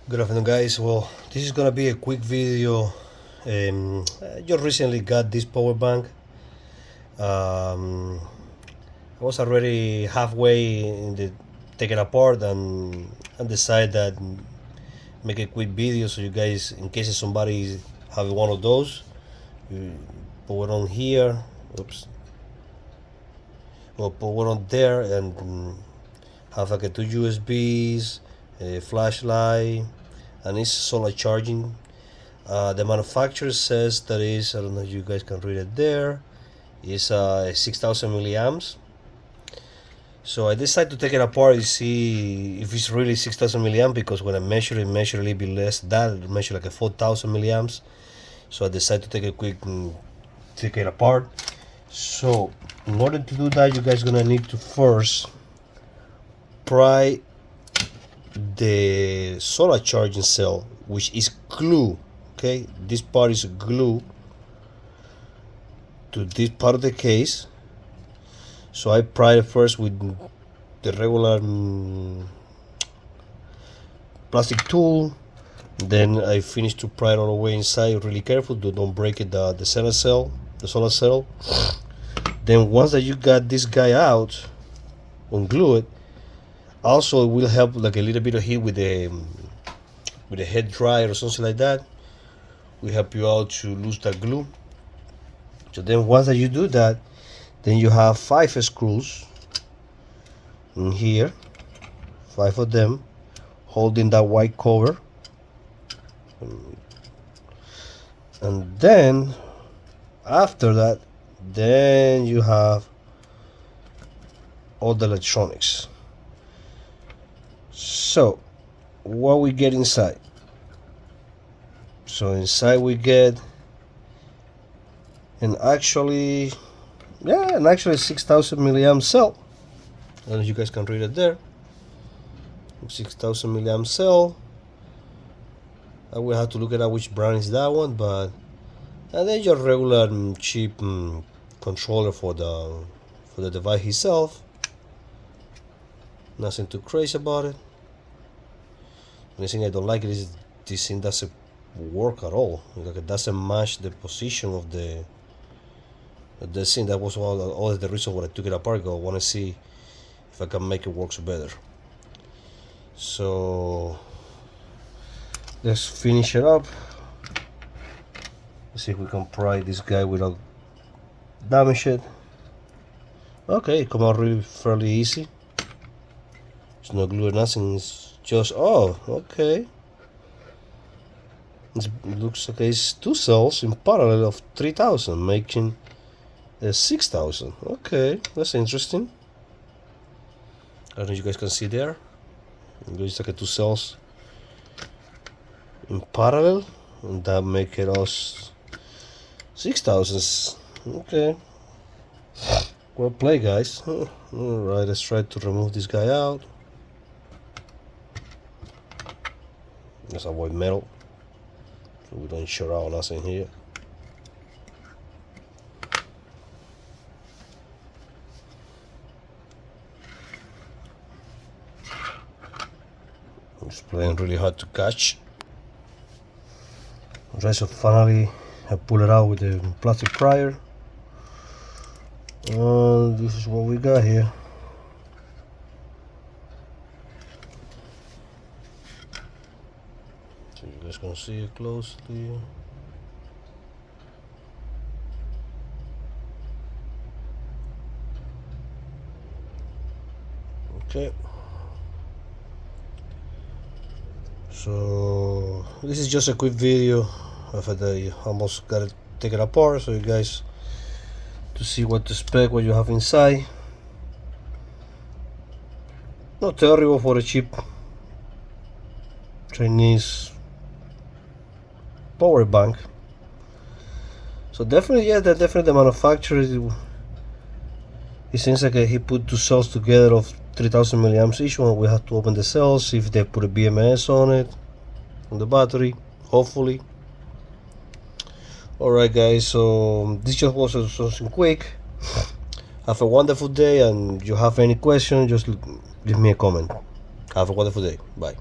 Good afternoon, guys. Well, this is gonna be a quick video. I just recently got this power bank. I was already halfway in the take it apart and decide that make a quick video so you guys, in case somebody have one of those, you put it on here. Oops. Well, put one on there and have like a two USBs, a flashlight, and it's solar charging. The manufacturer says that is, I don't know if you guys can read it there, is 6,000 milliamps. So I decided to take it apart to see if it's really 6,000 milliamps, because when I measure it a little bit less than that. It measure like a 4,000 milliamps. So I decided to take a quick take it apart. So in order to do that, you guys gonna need to first pry the solar charging cell, which is glue. Okay, this part is glue to this part of the case. So I pry it first with the regular plastic tool. Then I finish to pry it all the way inside. Really careful, don't break it, the solar cell. Then once that you got this guy out, unglue it. Also, it will help like a little bit of heat with the head dryer or something like that. Will help you out to lose that glue. So then once that you do that, then you have 5 screws in here, 5 of them, holding that white cover. And then after that, then you have all the electronics. So what we get inside? So inside we get an actually 6,000 milliamp cell. And you guys can read it there. 6,000 milliamp cell. I will have to look at which brand is that one, but and then your regular cheap controller for the device itself. Nothing too crazy about it. The only thing I don't like is this thing doesn't work at all. Like it doesn't match the position of the thing. That was all the reason why I took it apart. I want to see if I can make it work better. So let's finish it up. Let's see if we can pry this guy without damage it. Okay, it come out really fairly easy. There's no glue or nothing. It's just okay. It looks like it's 2 cells in parallel of 3,000, making 6,000. Okay, that's interesting. I don't know if you guys can see there. It's like 2 cells in parallel, and that make it us 6,000. Okay. Well play, guys. Alright, let's try to remove this guy out. Let's avoid metal, so we don't short out nothing here. It's playing really hard to catch. Alright, so finally I pull it out with the plastic prier. This is what we got here. So you guys can see it closely. Okay. So this is just a quick video of it. I almost got it taken apart, so you guys to see what to expect, what you have inside. Not terrible for a cheap Chinese power bank. So definitely, yeah, the manufacturer, it seems like he put 2 cells together of 3,000 milliamps each one. We have to open the cells, see if they put a BMS on it, on the battery, hopefully. Alright, guys, so this just was something quick. Have a wonderful day, and if you have any questions, just leave me a comment. Have a wonderful day. Bye.